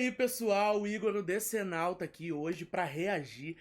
aí, pessoal, o Igor o Decenalta aqui hoje para reagir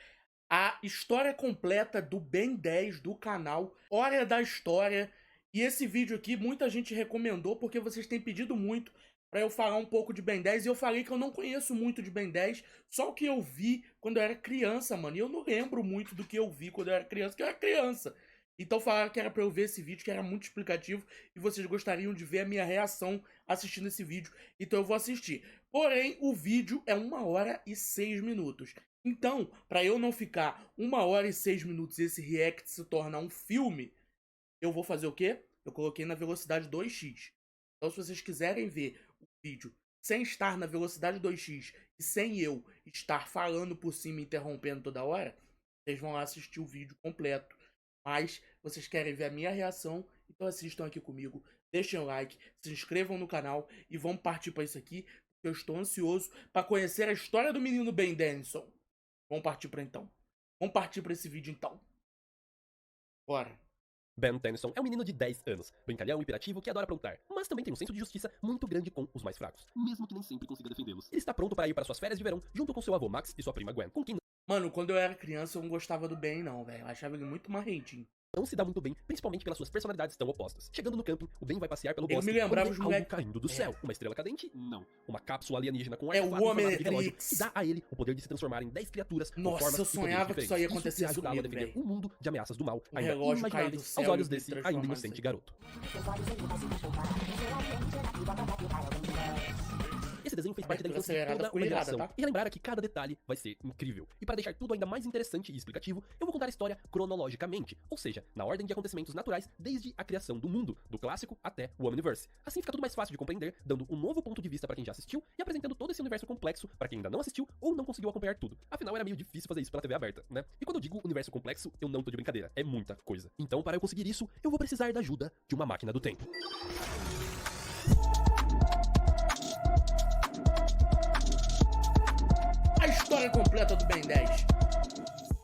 à história completa do Ben 10 do canal Hora da História. E esse vídeo aqui muita gente recomendou porque vocês têm pedido muito para eu falar um pouco de Ben 10. E eu falei que eu não conheço muito de Ben 10, só o que eu vi quando eu era criança, mano. E eu não lembro muito do que eu vi quando eu era criança, porque eu era criança. Então falaram que era pra eu ver esse vídeo, que era muito explicativo, e vocês gostariam de ver a minha reação assistindo esse vídeo, então eu vou assistir. Porém, o vídeo é 1h06. Então, pra eu não ficar 1h06 e esse react se tornar um filme, eu vou fazer o quê? Eu coloquei na velocidade 2x. Então se vocês quiserem ver o vídeo sem estar na velocidade 2x e sem eu estar falando por cima e interrompendo toda hora, vocês vão lá assistir o vídeo completo. Mas vocês querem ver a minha reação, então assistam aqui comigo, deixem o like, se inscrevam no canal e vamos partir para isso aqui, porque eu estou ansioso para conhecer a história do menino Ben Denison. Vamos partir para então. Vamos partir para esse vídeo então. Bora. Ben Tennyson é um menino de 10 anos, brincalhão e hiperativo que adora aprontar, mas também tem um senso de justiça muito grande com os mais fracos, mesmo que nem sempre consiga defendê-los. Ele está pronto para ir para suas férias de verão junto com seu avô Max e sua prima Gwen, com quem Mano, quando eu era criança eu não gostava do Ben não, velho. Eu achava ele muito marrentinho. não se dá muito bem, principalmente pelas suas personalidades tão opostas. Chegando no camping, o Ben vai passear pelo Ele bosque me lembrava quando vê os algo caindo do céu. Uma estrela cadente? Não. Uma cápsula alienígena com É o artefatos em formato de relógio Homem-Trix. que dá a ele o poder de se transformar em 10 criaturas com Nossa, formas eu e poderes sonhava que isso ia diferentes. acontecer Isso ajudá-lo a comigo, defender velho. um mundo de ameaças do mal, Um ainda relógio cair do inimagináveis céu aos olhos e desse transformar ainda em inocente sangue. garoto. Esse desenho fez parte da infância de toda uma geração, tá? e lembrar que cada detalhe vai ser incrível. E para deixar tudo ainda mais interessante e explicativo, eu vou contar a história cronologicamente, ou seja, na ordem de acontecimentos naturais desde a criação do mundo, do clássico até o Omniverse. Assim fica tudo mais fácil de compreender, dando um novo ponto de vista para quem já assistiu e apresentando todo esse universo complexo para quem ainda não assistiu ou não conseguiu acompanhar tudo. Afinal, era meio difícil fazer isso pela TV aberta, né? E quando eu digo universo complexo, eu não tô de brincadeira, é muita coisa. Então, para eu conseguir isso, eu vou precisar da ajuda de uma máquina do tempo. A história completa do Ben 10.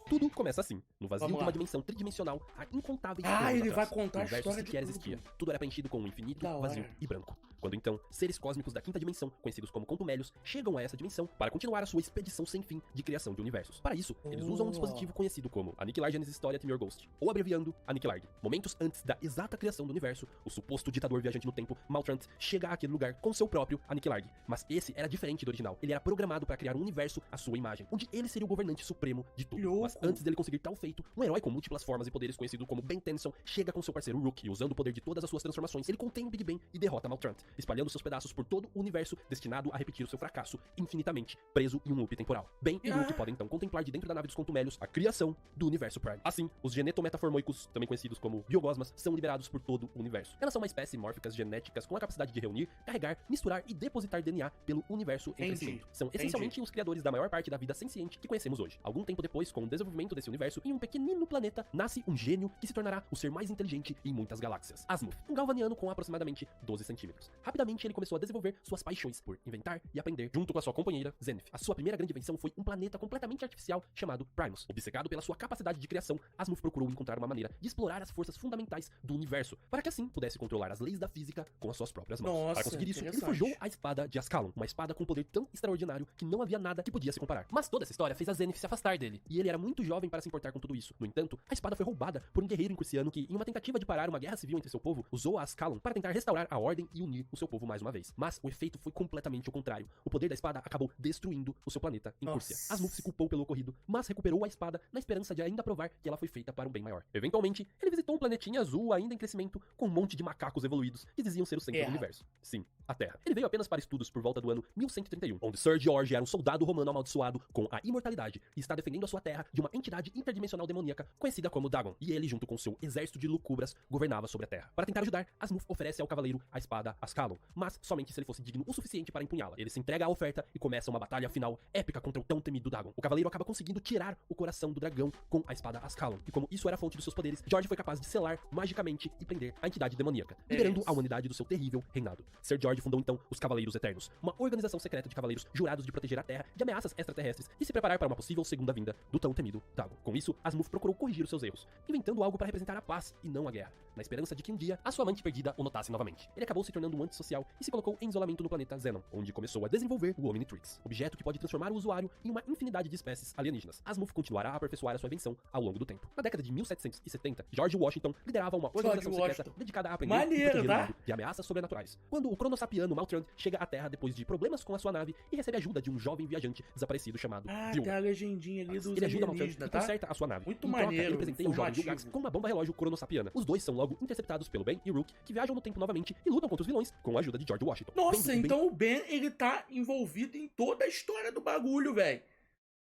Tudo começa assim, no vazio Vamos de uma lá. dimensão tridimensional há incontáveis Ah, anos ele vai atrás. contar a O universo história de sequer tudo. existia. Tudo era preenchido com um infinito, Da hora. vazio e branco. Quando então, seres cósmicos da quinta dimensão, conhecidos como contumélios, chegam a essa dimensão para continuar a sua expedição sem fim de criação de universos. Para isso, eles usam um dispositivo conhecido como Aniquilar Genesis Storia Your Ghost, ou abreviando, Aniquilar. Momentos antes da exata criação do universo, o suposto ditador viajante no tempo, Maltrant, chega àquele lugar com seu próprio Aniquilar. Mas esse era diferente do original. Ele era programado para criar um universo à sua imagem, onde ele seria o governante supremo de tudo. Louco. Mas antes dele conseguir tal feito, um herói com múltiplas formas e poderes conhecido como Ben Tennyson chega com seu parceiro Rook, e usando o poder de todas as suas transformações, ele contém o Big Ben e derrota Maltrant, espalhando seus pedaços por todo o universo, destinado a repetir o seu fracasso infinitamente, preso em um loop temporal. Ben e Rook podem então contemplar de dentro da nave dos contumélios a criação do universo Prime. Assim, os genetometaformoicos, também conhecidos como biogosmas, são liberados por todo o universo. Elas são uma espécie mórficas genéticas com a capacidade de reunir, carregar, misturar e depositar DNA pelo universo em crescimento. São essencialmente os criadores da maior parte da vida senciente que conhecemos hoje. Algum tempo depois, com o desenvolvimento desse universo, em um pequenino planeta, nasce um gênio que se tornará o ser mais inteligente em muitas galáxias. Azimuth, um galvaniano com aproximadamente 12 centímetros. Rapidamente ele começou a desenvolver suas paixões por inventar e aprender junto com a sua companheira Zenith. A sua primeira grande invenção foi um planeta completamente artificial chamado Primus. Obcecado pela sua capacidade de criação, Azimuth procurou encontrar uma maneira de explorar as forças fundamentais do universo, para que assim pudesse controlar as leis da física com as suas próprias mãos. Nossa, para conseguir isso, ele interessante. forjou a espada de Ascalon, uma espada com um poder tão extraordinário que não havia nada que podia se comparar. Mas toda essa história fez a Zenith se afastar dele, e ele era muito jovem para se importar com tudo isso. No entanto, a espada foi roubada por um guerreiro incursiano que, em uma tentativa de parar uma guerra civil entre seu povo, usou a Ascalon para tentar restaurar a ordem e unir o seu povo mais uma vez. Mas o efeito foi completamente o contrário. O poder da espada acabou destruindo o seu planeta em Cúrcia. Nossa. Azimuth se culpou pelo ocorrido, mas recuperou a espada na esperança de ainda provar que ela foi feita para um bem maior. Eventualmente, ele visitou um planetinha azul ainda em crescimento, com um monte de macacos evoluídos que diziam ser o centro do universo. Sim, a Terra. Ele veio apenas para estudos por volta do ano 1131, onde Sir George era um soldado romano amaldiçoado com a imortalidade e está defendendo a sua terra de uma entidade interdimensional demoníaca conhecida como Dagon. E ele, junto com seu exército de lucubras, governava sobre a Terra. Para tentar ajudar, Azimuth oferece ao cavaleiro a espada Ascalon, mas somente se ele fosse digno o suficiente para empunhá-la. Ele se entrega à oferta e começa uma batalha final épica contra o tão temido Dagon. O cavaleiro acaba conseguindo tirar o coração do dragão com a espada Ascalon, e como isso era a fonte dos seus poderes, George foi capaz de selar magicamente e prender a entidade demoníaca, liberando a humanidade do seu terrível reinado. Sir George George fundou então os Cavaleiros Eternos, uma organização secreta de cavaleiros jurados de proteger a Terra de ameaças extraterrestres e se preparar para uma possível segunda vinda do tão temido Dagon. Com isso, Asimov procurou corrigir os seus erros, inventando algo para representar a paz e não a guerra, na esperança de que um dia a sua amante perdida o notasse novamente. Ele acabou se tornando um antissocial e se colocou em isolamento no planeta Xenon, onde começou a desenvolver o Omnitrix, objeto que pode transformar o usuário em uma infinidade de espécies alienígenas. Asimov continuará a aperfeiçoar a sua invenção ao longo do tempo. Na década de 1770, George Washington liderava uma organização secreta dedicada a aprender e proteger o mundo de ameaças sobrenaturais. Quando o cronossapiano Maltrand chega à Terra depois de problemas com a sua nave e recebe ajuda de um jovem viajante desaparecido chamado Vilgax. Tem a legendinha ali dos ele ajuda alienígenas, Maltrand e conserta a sua nave. Muito em maneiro, troca, ele presenteia o jovem informativo. Vilgax com uma bomba relógio cronossapiana. Os dois são logo interceptados pelo Ben e Rook, que viajam no tempo novamente e lutam contra os vilões com a ajuda de George Washington. Nossa, então o Ben, ele tá envolvido em toda a história do bagulho, velho.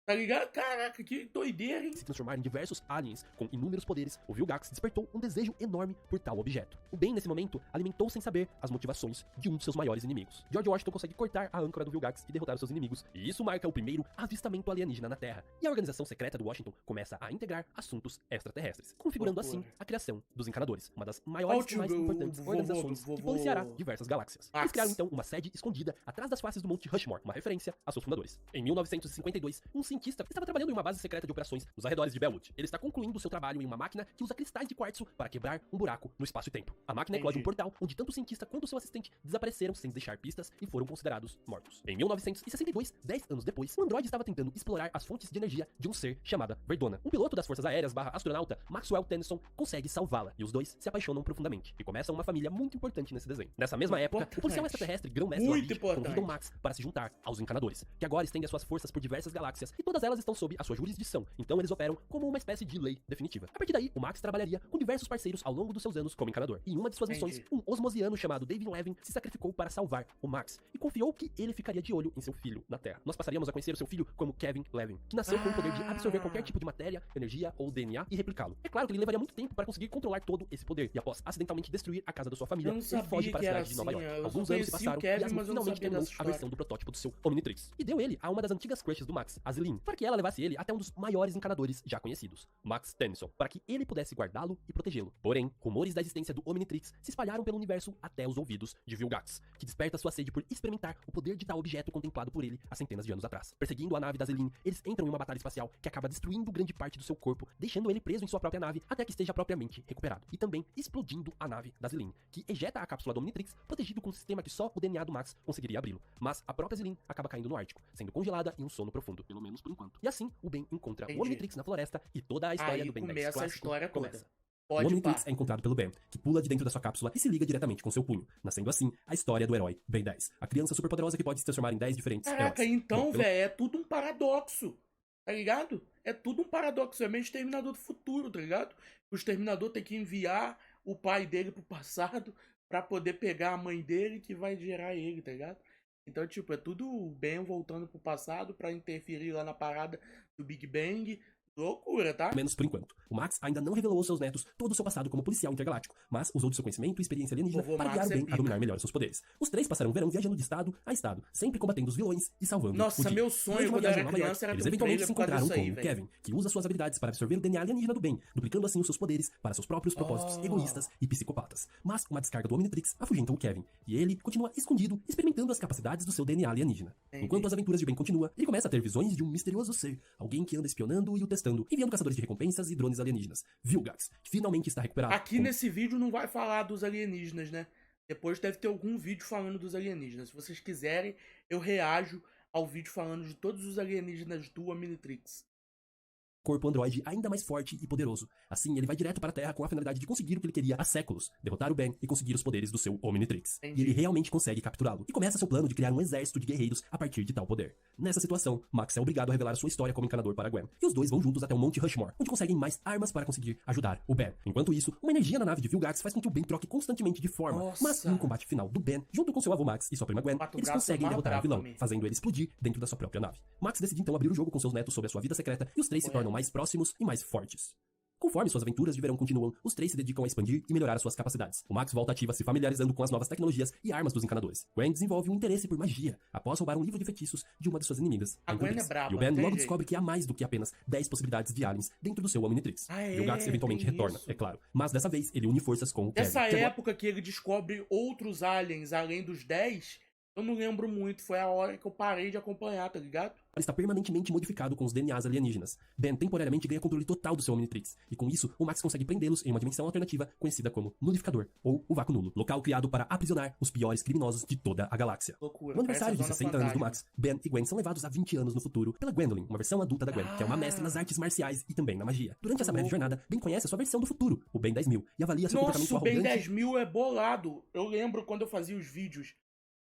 Tá ligado? Caraca, que doideira, hein? Se transformar em diversos aliens com inúmeros poderes, o Vilgax despertou um desejo enorme por tal objeto. O Ben, nesse momento, alimentou sem saber as motivações de um de seus maiores inimigos. George Washington consegue cortar a âncora do Vilgax e derrotar os seus inimigos, e isso marca o primeiro avistamento alienígena na Terra. E a organização secreta do Washington começa a integrar assuntos extraterrestres, configurando assim a criação dos Encanadores, uma das maiores e mais importantes organizações que policiará diversas galáxias. Eles criaram então uma sede escondida atrás das faces do Monte Rushmore, uma referência a seus fundadores. Em 1952, um cientista estava trabalhando em uma base secreta de operações nos arredores de Bellwood. Ele está concluindo seu trabalho em uma máquina que usa cristais de quartzo para quebrar um buraco no espaço e tempo. A máquina eclode um portal onde tanto o cientista quanto o seu assistente desapareceram sem deixar pistas e foram considerados mortos. Em 1962, 10 anos depois, um androide estava tentando explorar as fontes de energia de um ser chamada Verdona. Um piloto das forças aéreas / astronauta, Maxwell Tennyson, consegue salvá-la e os dois se apaixonam profundamente e começam uma família muito importante nesse desenho. Nessa mesma época, o policial extraterrestre Grão-Mestre Lord convida o Max para se juntar aos Encanadores, que agora estendem as suas forças por diversas galáxias e todas elas estão sob a sua jurisdição, então eles operam como uma espécie de lei definitiva. A partir daí, o Max trabalharia com diversos parceiros ao longo dos seus anos como encanador. E em uma de suas missões, um osmosiano chamado David Levin se sacrificou para salvar o Max e confiou que ele ficaria de olho em seu filho na Terra. Nós passaríamos a conhecer o seu filho como Kevin Levin, que nasceu com o poder de absorver qualquer tipo de matéria, energia ou DNA e replicá-lo. É claro que ele levaria muito tempo para conseguir controlar todo esse poder, e após acidentalmente destruir a casa da sua família, ele foge para a cidade de Nova York. Alguns anos se passaram e Asimov finalmente terminou a versão do protótipo do seu Omnitrix, e deu ele a uma das antigas crushes do Max, a Zelene, para que ela levasse ele até um dos maiores encanadores já conhecidos, Max Tennyson, para que ele pudesse guardá-lo e protegê-lo. Porém, rumores da existência do Omnitrix se espalharam pelo universo até os ouvidos de Vilgax, que desperta sua sede por experimentar o poder de tal objeto contemplado por ele há centenas de anos atrás. Perseguindo a nave da Zelene, eles entram em uma batalha espacial que acaba destruindo grande parte do seu corpo, deixando ele preso em sua própria nave até que esteja propriamente recuperado, e também explodindo a nave da Zelene, que ejeta a cápsula do Omnitrix, protegido com um sistema que só o DNA do Max conseguiria abri-lo. Mas a própria Zelene acaba caindo no Ártico, sendo congelada em um sono profundo, pelo menos por enquanto. E assim, o Ben encontra o Omnitrix na floresta e toda a história do Ben 10 começa a clássico história toda. começa. O Omnitrix é encontrado pelo Ben, que pula de dentro da sua cápsula e se liga diretamente com seu punho, nascendo assim a história do herói Ben 10, a criança superpoderosa que pode se transformar em 10 diferentes Caraca, heróis. então, Bom, pelo- velho, é tudo um paradoxo, tá ligado? É tudo um paradoxo, é meio Exterminador do Futuro, tá ligado? O Exterminador tem que enviar o pai dele pro passado pra poder pegar a mãe dele que vai gerar ele, tá ligado? Então, tipo, é tudo o Ben voltando pro passado pra interferir lá na parada do Big Bang. Loucura, tá? menos por enquanto. O Max ainda não revelou aos seus netos todo o seu passado como policial intergaláctico, mas usou de seu conhecimento e experiência alienígena Vovô para Max guiar o é Ben pica. a dominar melhor seus poderes. Os três passaram o verão viajando de estado a estado, sempre combatendo os vilões e salvando o Nossa, dia. meu sonho Durante uma quando eu viagem era a Nova York, criança era eles ter um eventualmente trailer se por causa encontraram disso aí, com o velho. Kevin, que usa suas habilidades para absorver o DNA alienígena do Ben, duplicando assim os seus poderes para seus próprios propósitos egoístas e psicopatas. Mas uma descarga do Omnitrix afugenta o Kevin, e ele continua escondido, experimentando as capacidades do seu DNA alienígena. Enquanto as aventuras de Ben continuam, ele começa a ter visões de um misterioso ser, alguém que anda espionando e o testando, enviando caçadores de recompensas e drones alienígenas, Vilgax, que finalmente está recuperado. Aqui nesse vídeo não vai falar dos alienígenas, né? Depois deve ter algum vídeo falando dos alienígenas. Se vocês quiserem, eu reajo ao vídeo falando de todos os alienígenas do Omnitrix. Corpo androide ainda mais forte e poderoso. Assim, ele vai direto para a Terra com a finalidade de conseguir o que ele queria há séculos, derrotar o Ben e conseguir os poderes do seu Omnitrix. Entendi. E ele realmente consegue capturá-lo, e começa seu plano de criar um exército de guerreiros a partir de tal poder. Nessa situação, Max é obrigado a revelar sua história como encanador para Gwen, e os dois vão juntos até o Monte Rushmore, onde conseguem mais armas para conseguir ajudar o Ben. Enquanto isso, uma energia na nave de Vilgax faz com que o Ben troque constantemente de forma, Nossa. mas no combate final do Ben, junto com seu avô Max e sua prima Gwen, Mato eles Grosso conseguem mais derrotar o brabo vilão, também. fazendo ele explodir dentro da sua própria nave. Max decide então abrir o jogo com seus netos sobre a sua vida secreta, e os três se tornam mais próximos e mais fortes. Conforme suas aventuras de verão continuam, os três se dedicam a expandir e melhorar suas capacidades. O Max volta ativa se familiarizando com as novas tecnologias e armas dos encanadores. Gwen desenvolve um interesse por magia, após roubar um livro de feitiços de uma de suas inimigas, A Gwen é braba, e o Ben não tem logo jeito. descobre que há mais do que apenas 10 possibilidades de aliens dentro do seu Omnitrix. Ah, E o Gax eventualmente tem retorna, isso. é claro. Mas dessa vez, ele une forças com o Kevin. Nessa que agora- época que ele descobre outros aliens além dos 10, eu não lembro muito. Foi a hora que eu parei de acompanhar, tá ligado? está permanentemente modificado com os DNAs alienígenas. Ben temporariamente ganha controle total do seu Omnitrix, e com isso, o Max consegue prendê-los em uma dimensão alternativa conhecida como Nulificador, ou o Vácuo Nulo, local criado para aprisionar os piores criminosos de toda a galáxia. Loucura. No aniversário de parece a 60 Zona anos do Fantasma. Max, Ben e Gwen são levados a 20 anos no futuro pela Gwendolyn, uma versão adulta da Gwen, que é uma mestre nas artes marciais e também na magia. Durante essa breve louco. jornada, Ben conhece a sua versão do futuro, o Ben 10.000, e avalia seu comportamento Nossa, o Ben arrogante. 10.000 é bolado. Eu lembro quando eu fazia os vídeos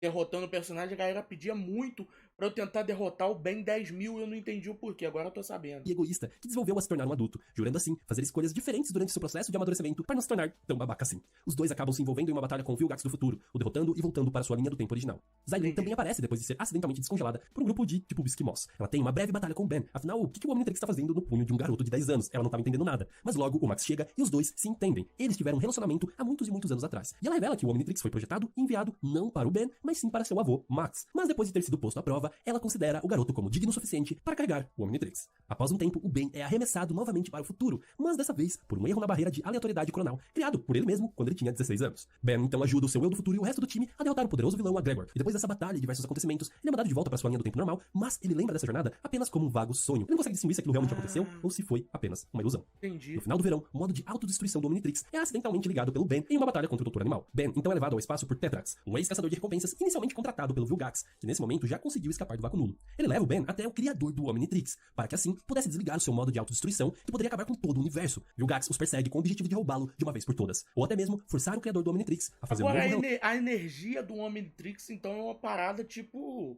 derrotando o personagem, a galera pedia muito pra eu tentar derrotar o Ben 10.000 e eu não entendi o porquê, agora eu tô sabendo. E egoísta, que desenvolveu a se tornar um adulto, jurando assim fazer escolhas diferentes durante seu processo de amadurecimento para não se tornar tão babaca assim. Os dois acabam se envolvendo em uma batalha com o Vilgax do futuro, o derrotando e voltando para sua linha do tempo original. Zailin Entendi. também aparece depois de ser acidentalmente descongelada por um grupo de tipo esquimós. Ela tem uma breve batalha com o Ben, afinal, o que o Omnitrix está fazendo no punho de um garoto de 10 anos? Ela não estava entendendo nada. Mas logo o Max chega e os dois se entendem. Eles tiveram um relacionamento há muitos e muitos anos atrás. E ela revela que o Omnitrix foi projetado e enviado não para o Ben, mas sim para seu avô, Max. Mas depois de ter sido posto à prova, ela considera o garoto como digno o suficiente para carregar o Omnitrix. Após um tempo, o Ben é arremessado novamente para o futuro, mas dessa vez por um erro na barreira de aleatoriedade coronal, criado por ele mesmo quando ele tinha 16 anos. Ben então ajuda o seu eu do futuro e o resto do time a derrotar o poderoso vilão Gregor. E depois dessa batalha e diversos acontecimentos, ele é mandado de volta para sua linha do tempo normal, mas ele lembra dessa jornada apenas como um vago sonho. Ele não consegue distinguir se aquilo realmente aconteceu ou se foi apenas uma ilusão. Entendi. No final do verão, o modo de autodestruição do Omnitrix é acidentalmente ligado pelo Ben em uma batalha contra o Doutor Animal. Ben então é levado ao espaço por Tetrax, um ex-caçador de recompensas inicialmente contratado pelo Vilgax, que nesse momento já conseguiu escapar do vácuo nulo. Ele leva o Ben até o criador do Omnitrix, para que assim pudesse desligar o seu modo de autodestruição que poderia acabar com todo o universo. Vilgax os persegue com o objetivo de roubá-lo de uma vez por todas, ou até mesmo forçar o criador do Omnitrix a fazer Agora, um novo a energia do Omnitrix, então, é uma parada tipo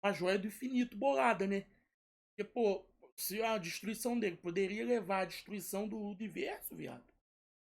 a joia do infinito bolada, né? Porque, pô, se a destruição dele poderia levar à destruição do universo, viado.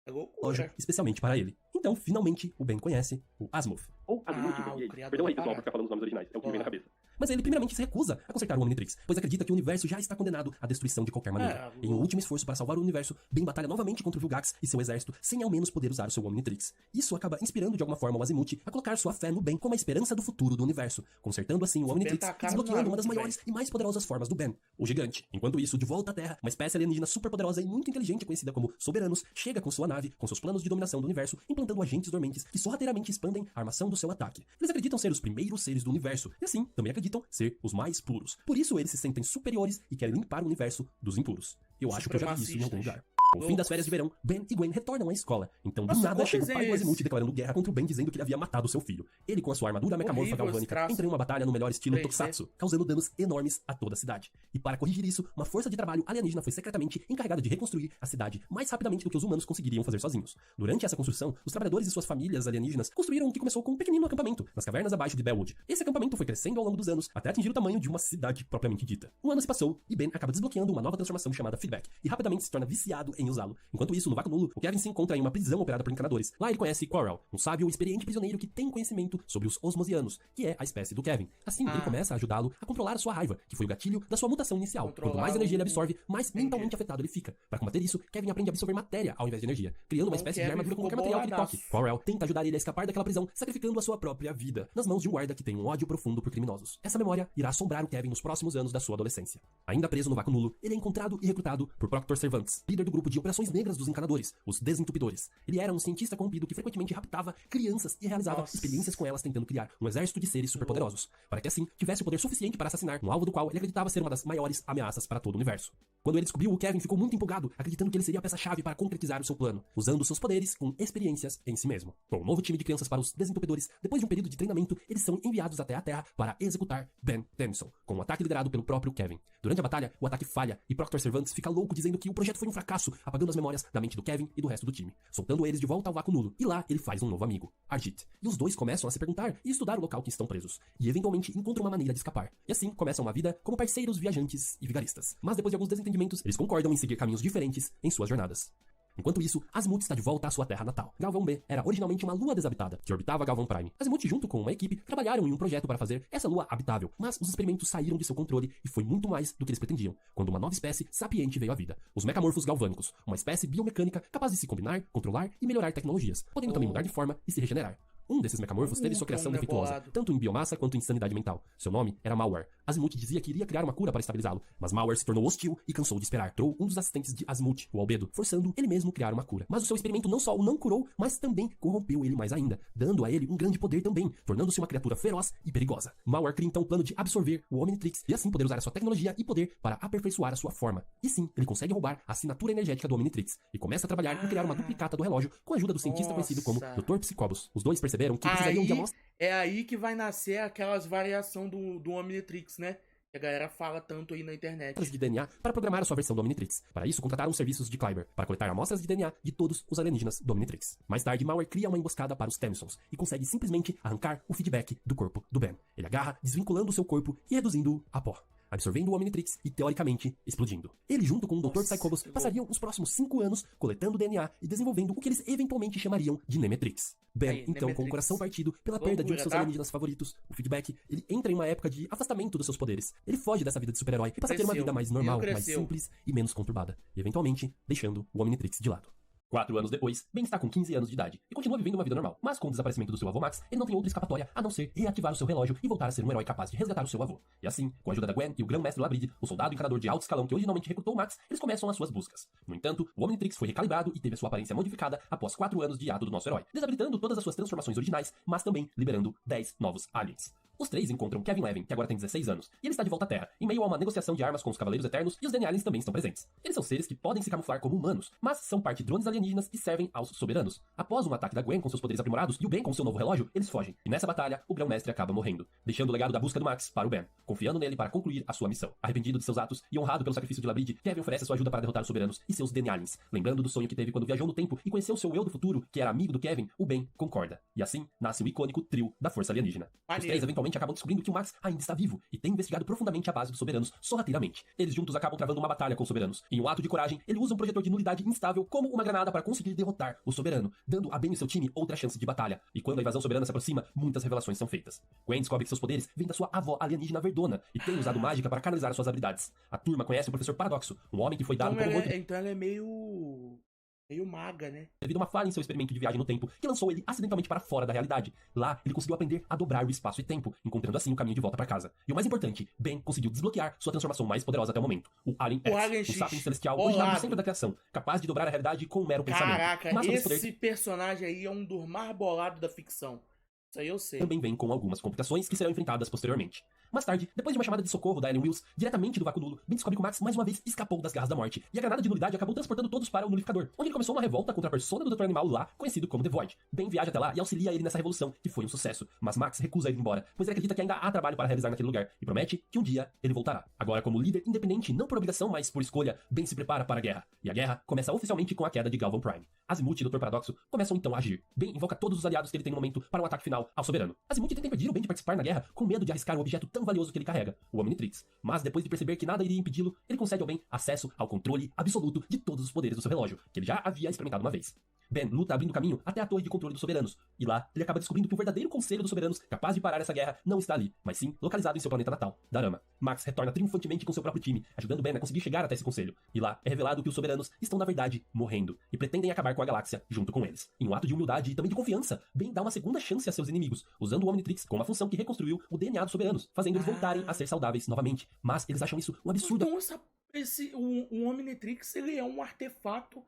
É loucura. loja especialmente para ele. Então, finalmente, o Ben conhece o Azimuth. Ou Azimuth em o português. criador Perdão aí, da pessoal, por parada. ficar falando os nomes originais. É o que me vem na Olá. cabeça. Mas ele primeiramente se recusa a consertar o Omnitrix, pois acredita que o universo já está condenado à destruição de qualquer maneira. Em um último esforço para salvar o universo, Ben batalha novamente contra o Vilgax e seu exército, sem ao menos poder usar o seu Omnitrix. Isso acaba inspirando de alguma forma o Azimuth a colocar sua fé no Ben como a esperança do futuro do universo, consertando assim o Omnitrix tá a e cara do desbloqueando uma das Naruto, maiores e mais poderosas formas do Ben, o Gigante. Enquanto isso, de volta à Terra, uma espécie alienígena superpoderosa e muito inteligente conhecida como Soberanos chega com sua nave, com seus planos de dominação do universo, implantando agentes dormentes que sorrateiramente expandem a armação do seu ataque. Eles acreditam ser os primeiros seres do universo, e assim, também acreditam ser os mais puros. Por isso, eles se sentem superiores e querem limpar o universo dos impuros. Eu acho que eu já vi isso em algum lugar. Com o fim das férias de verão, Ben e Gwen retornam à escola. Então, do Nossa, nada, qual chega o desenho pai do é Azimuth esse? declarando guerra contra o Ben, dizendo que ele havia matado seu filho. Ele, com a sua armadura mecamorfa Horrível esse galvânica, traço. entra em uma batalha no melhor estilo 3D. Tokusatsu, causando danos enormes a toda a cidade. E para corrigir isso, uma força de trabalho alienígena foi secretamente encarregada de reconstruir a cidade mais rapidamente do que os humanos conseguiriam fazer sozinhos. Durante essa construção, os trabalhadores e suas famílias alienígenas construíram o que começou com um pequenino acampamento, nas cavernas abaixo de Bellwood. Esse acampamento foi crescendo ao longo dos anos, até atingir o tamanho de uma cidade propriamente dita. Um ano se passou, e Ben acaba desbloqueando uma nova transformação chamada Feedback, e rapidamente se torna viciado em usá-lo. Enquanto isso, no vácuo nulo, o Kevin se encontra em uma prisão operada por encanadores. Lá ele conhece Quirrell, um sábio e experiente prisioneiro que tem conhecimento sobre os Osmosianos, que é a espécie do Kevin. Assim, ele começa a ajudá-lo a controlar a sua raiva, que foi o gatilho da sua mutação inicial. Quanto Controlar mais energia ele o- absorve, mais mentalmente afetado ele fica. Para combater isso, Kevin aprende a absorver matéria ao invés de energia, criando uma Então, espécie de Kevin armadura com qualquer ficou material que ele toque. boladaço. Quirrell tenta ajudar ele a escapar daquela prisão, sacrificando a sua própria vida, nas mãos de um guarda que tem um ódio profundo por criminosos. Essa memória irá assombrar o Kevin nos próximos anos da sua adolescência. Ainda preso no vácuo nulo, ele é encontrado e recrutado por Proctor Cervantes, líder do grupo de operações negras dos encanadores, os Desentupidores. Ele era um cientista corrompido que frequentemente raptava crianças e realizava Nossa. experiências com elas tentando criar um exército de seres superpoderosos, para que assim tivesse o poder suficiente para assassinar um alvo do qual ele acreditava ser uma das maiores ameaças para todo o universo. Quando ele descobriu, o Kevin ficou muito empolgado, acreditando que ele seria a peça-chave para concretizar o seu plano, usando seus poderes com experiências em si mesmo. Com um novo time de crianças para os Desentupidores, depois de um período de treinamento, eles são enviados até a Terra para executar Ben Tennyson, com um ataque liderado pelo próprio Kevin. Durante a batalha, o ataque falha e Proctor Cervantes fica louco dizendo que o projeto foi um fracasso, apagando as memórias da mente do Kevin e do resto do time, soltando eles de volta ao vácuo nulo. E lá ele faz um novo amigo, Arjit. E os dois começam a se perguntar e estudar o local que estão presos, e eventualmente encontram uma maneira de escapar. E assim começam uma vida como parceiros viajantes e vigaristas. Mas depois de alguns desentendimentos, eles concordam em seguir caminhos diferentes em suas jornadas. Enquanto isso, Azimuth está de volta à sua terra natal. Galvão B era originalmente uma lua desabitada, que orbitava Galvão Prime. Azimuth, junto com uma equipe, trabalharam em um projeto para fazer essa lua habitável, mas os experimentos saíram de seu controle e foi muito mais do que eles pretendiam, quando uma nova espécie sapiente veio à vida. Os mecamorfos galvânicos, uma espécie biomecânica capaz de se combinar, controlar e melhorar tecnologias, podendo também mudar de forma e se regenerar. Um desses mecamorfos teve sua criação defeituosa, tanto em biomassa quanto em sanidade mental. Seu nome era Malware. Azimuth dizia que iria criar uma cura para estabilizá-lo, mas Malware se tornou hostil e cansou de esperar. Trou, um dos assistentes de Azimuth, o Albedo, forçando ele mesmo criar uma cura. Mas o seu experimento não só o não curou, mas também corrompeu ele mais ainda, dando a ele um grande poder também, tornando-se uma criatura feroz e perigosa. Malware cria então o plano de absorver o Omnitrix e assim poder usar a sua tecnologia e poder para aperfeiçoar a sua forma. E sim, ele consegue roubar a assinatura energética do Omnitrix e começa a trabalhar em criar uma duplicata do relógio com a ajuda do cientista conhecido como Dr. Psicobos. Os dois perceberam que precisariam de é aí que vai nascer aquelas variações do Omnitrix, né? Que a galera fala tanto aí na internet. De DNA para programar a sua versão do Omnitrix. Para isso, contrataram os serviços de Kleiber para coletar amostras de DNA de todos os alienígenas do Omnitrix. Mais tarde, Malware cria uma emboscada para os Tennysons e consegue simplesmente arrancar o feedback do corpo do Ben. Ele agarra, desvinculando o seu corpo e reduzindo-o a pó, absorvendo o Omnitrix e, teoricamente, explodindo. Ele, junto com o Dr. Psicobos, passariam os próximos 5 anos coletando DNA e desenvolvendo o que eles eventualmente chamariam de Nemetrix. Ben, então, Nemetrix, com o coração partido pela perda de um de seus alienígenas favoritos, o feedback, ele entra em uma época de afastamento dos seus poderes. Ele foge dessa vida de super-herói e passa a ter uma vida mais normal, mais simples e menos conturbada, e eventualmente deixando o Omnitrix de lado. 4 anos depois, Ben está com 15 anos de idade e continua vivendo uma vida normal. Mas com o desaparecimento do seu avô Max, ele não tem outra escapatória a não ser reativar o seu relógio e voltar a ser um herói capaz de resgatar o seu avô. E assim, com a ajuda da Gwen e o grão-mestre Labrid, o soldado encanador de alto escalão que originalmente recrutou o Max, eles começam as suas buscas. No entanto, o Omnitrix foi recalibrado e teve a sua aparência modificada após 4 anos de hiato do nosso herói, desabilitando todas as suas transformações originais, mas também liberando 10 novos aliens. Os três encontram Kevin Levin, que agora tem 16 anos, e ele está de volta à Terra, em meio a uma negociação de armas com os Cavaleiros Eternos, e os DNA Aliens também estão presentes. Eles são seres que podem se camuflar como humanos, mas são parte de drones alienígenas e servem aos soberanos. Após um ataque da Gwen com seus poderes aprimorados e o Ben com seu novo relógio, eles fogem. E nessa batalha, o Grão-Mestre acaba morrendo, deixando o legado da busca do Max para o Ben, confiando nele para concluir a sua missão. Arrependido de seus atos e honrado pelo sacrifício de Labrid, Kevin oferece sua ajuda para derrotar os soberanos e seus DNA Aliens. Lembrando do sonho que teve quando viajou no tempo e conheceu seu eu do futuro, que era amigo do Kevin, o Ben concorda. E assim, nasce o icônico trio da Força Alienígena. Os três eventualmente acabam descobrindo que o Max ainda está vivo e tem investigado profundamente a base dos soberanos sorrateiramente. Eles juntos acabam travando uma batalha com os soberanos. Em um ato de coragem, ele usa um projetor de nulidade instável como uma granada para conseguir derrotar o soberano, dando a Ben e seu time outra chance de batalha. E quando a invasão soberana se aproxima, muitas revelações são feitas. Gwen descobre que seus poderes vêm da sua avó alienígena Verdona e tem usado mágica para canalizar suas habilidades. A turma conhece o Professor Paradoxo, um homem que foi dado como outro... Então ela é meio maga, né? Devido a uma falha em seu experimento de viagem no tempo, que lançou ele acidentalmente para fora da realidade. Lá, ele conseguiu aprender a dobrar o espaço e tempo, encontrando assim o caminho de volta para casa. E o mais importante, Ben conseguiu desbloquear sua transformação mais poderosa até o momento, o Alien X, o Sapiens Celestial original do centro da criação, capaz de dobrar a realidade com um mero pensamento. Caraca, esse personagem aí é um dos mais bolados da ficção. Isso aí eu sei. Também vem com algumas complicações que serão enfrentadas posteriormente. Mais tarde, depois de uma chamada de socorro da Ellen Wills, diretamente do vácuo nulo, Ben descobre que o Max mais uma vez escapou das garras da morte, e a granada de nulidade acabou transportando todos para o nulificador, onde ele começou uma revolta contra a persona do Dr. Animal lá, conhecido como The Void. Ben viaja até lá e auxilia ele nessa revolução, que foi um sucesso, mas Max recusa ir embora, pois ele acredita que ainda há trabalho para realizar naquele lugar, e promete que um dia ele voltará. Agora, como líder independente, não por obrigação, mas por escolha, Ben se prepara para a guerra, e a guerra começa oficialmente com a queda de Galvan Prime. Azimuth e Dr. Paradoxo começam então a agir. Ben invoca todos os aliados que ele tem no momento para um ataque final ao soberano. Azimuth tenta impedir o Ben de participar na guerra com medo de arriscar um objeto tão valioso que ele carrega, o Omnitrix. Mas depois de perceber que nada iria impedi-lo, ele concede ao Ben acesso ao controle absoluto de todos os poderes do seu relógio, que ele já havia experimentado uma vez. Ben luta abrindo caminho até a torre de controle dos soberanos, e lá ele acaba descobrindo que o verdadeiro conselho dos soberanos, capaz de parar essa guerra, não está ali, mas sim localizado em seu planeta natal, Darama. Max retorna triunfantemente com seu próprio time, ajudando Ben a conseguir chegar até esse conselho, e lá é revelado que os soberanos estão na verdade morrendo, e pretendem acabar com a galáxia junto com eles. Em um ato de humildade e também de confiança, Ben dá uma segunda chance a seus inimigos, usando o Omnitrix com uma função que reconstruiu o DNA dos soberanos, fazendo eles voltarem a ser saudáveis novamente. Mas eles acham isso um absurdo. Então o Omnitrix, ele é um artefato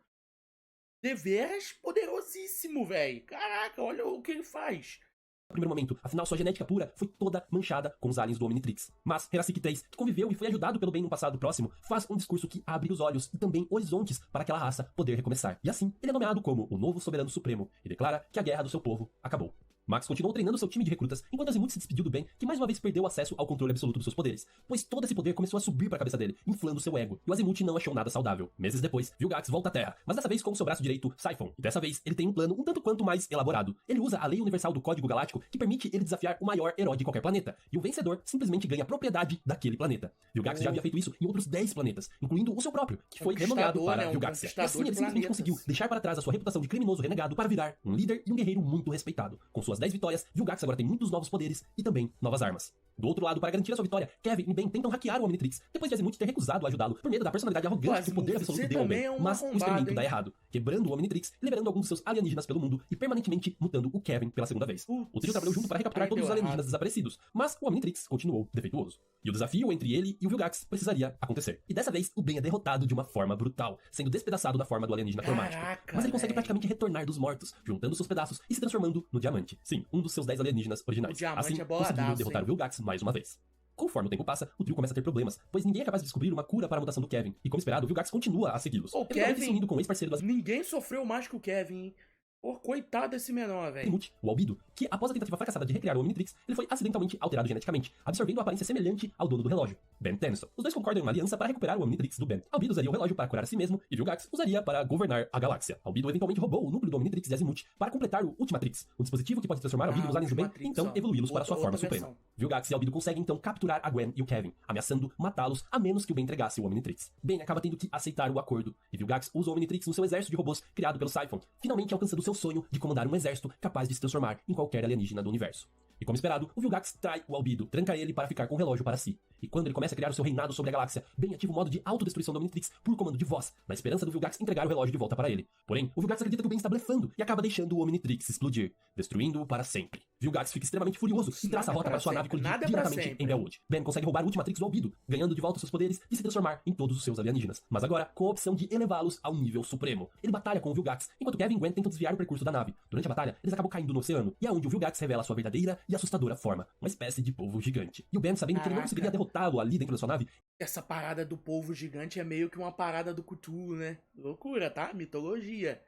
deveras poderosíssimo, velho. Caraca, olha o que ele faz. No primeiro momento, afinal sua genética pura foi toda manchada com os aliens do Omnitrix. Mas Heracik 3, que conviveu e foi ajudado pelo Ben no passado próximo, faz um discurso que abre os olhos e também horizontes para aquela raça poder recomeçar. E assim, ele é nomeado como o novo soberano supremo e declara que a guerra do seu povo acabou. Max continuou treinando seu time de recrutas enquanto Azimuth se despediu do Ben, que mais uma vez perdeu acesso ao controle absoluto dos seus poderes, pois todo esse poder começou a subir para a cabeça dele, inflando seu ego, e o Azimuth não achou nada saudável. Meses depois, Vilgax volta à Terra, mas dessa vez com seu braço direito, Siphon, e dessa vez ele tem um plano um tanto quanto mais elaborado. Ele usa a lei universal do Código Galáctico, que permite ele desafiar o maior herói de qualquer planeta, e o vencedor simplesmente ganha propriedade daquele planeta. Vilgax já havia feito isso em outros 10 planetas, incluindo o seu próprio, que foi renomeado para Vilgaxia. E assim ele simplesmente conseguiu deixar para trás a sua reputação de criminoso renegado para virar um líder e um guerreiro muito respeitado. Com suas 10 vitórias, Vilgax agora tem muitos novos poderes e também novas armas. Do outro lado, para garantir a sua vitória, Kevin e Ben tentam hackear o Omnitrix, depois de Azimuth ter recusado ajudá-lo por medo da personalidade arrogante que o poder absoluto deu ao Ben. Mas o experimento dá errado, quebrando o Omnitrix e liberando alguns de seus alienígenas pelo mundo e permanentemente mutando o Kevin pela segunda vez. O trio trabalhou junto para recapturar todos os alienígenas desaparecidos, mas o Omnitrix continuou defeituoso. E o desafio entre ele e o Vilgax precisaria acontecer. E dessa vez, o Ben é derrotado de uma forma brutal, sendo despedaçado da forma do alienígena cromático. Mas ele consegue praticamente retornar dos mortos, juntando seus pedaços e se transformando no Diamante. Sim, um dos seus 10 alienígenas originais. Assim, conseguindo derrotar o Vilgax mais uma vez. Conforme o tempo passa, o trio começa a ter problemas, pois ninguém é capaz de descobrir uma cura para a mutação do Kevin. E como esperado, o Vilgax continua a segui-los. O Kevin se unindo com o ex-parceiro das... Ninguém sofreu mais que o Kevin, hein? Pô, coitado desse menor, velho. O Albedo, que após a tentativa fracassada de recriar o Omnitrix, ele foi acidentalmente alterado geneticamente, absorvendo a aparência semelhante ao dono do relógio, Ben Tennyson. Os dois concordam em uma aliança para recuperar o Omnitrix do Ben. Albedo usaria o relógio para curar a si mesmo, e Vilgax usaria para governar a galáxia. Albedo eventualmente roubou o núcleo do Omnitrix de Azimuth para completar o Ultimatrix, um dispositivo que pode transformar Albedo nos aliens do Ben e então evoluí-los para sua forma suprema. Vilgax e Albedo conseguem então capturar a Gwen e o Kevin, ameaçando matá-los a menos que o Ben entregasse o Omnitrix. Ben acaba tendo que aceitar o acordo, e Vilgax usa o Omnitrix no seu exército de robôs criado pelo Siphon, finalmente alcançando seu sonho de comandar um exército capaz de se transformar em qualquer alienígena do universo. E como esperado, o Vilgax trai o Albedo, tranca ele para ficar com o relógio para si. E quando ele começa a criar o seu reinado sobre a galáxia, Ben ativa o modo de autodestruição do Omnitrix por comando de voz, na esperança do Vilgax entregar o relógio de volta para ele. Porém, o Vilgax acredita que o Ben está blefando e acaba deixando o Omnitrix explodir, destruindo-o para sempre. Vilgax fica extremamente furioso e traça a rota para sua nave colidir diretamente em Belwood. Ben consegue roubar o Ultimatrix do Albedo, ganhando de volta seus poderes e se transformar em todos os seus alienígenas. Mas agora, com a opção de elevá-los ao nível supremo. Ele batalha com o Vilgax, enquanto Kevin e Gwen tentam desviar o percurso da nave. Durante a batalha, eles acabam caindo no oceano, e é onde o Vilgax revela sua verdadeira e assustadora forma, uma espécie de polvo gigante. E o Ben, sabendo que ele não conseguiria derrotá-lo ali dentro da sua nave... Essa parada do polvo gigante é meio que uma parada do Cthulhu, né? Loucura, tá? Mitologia.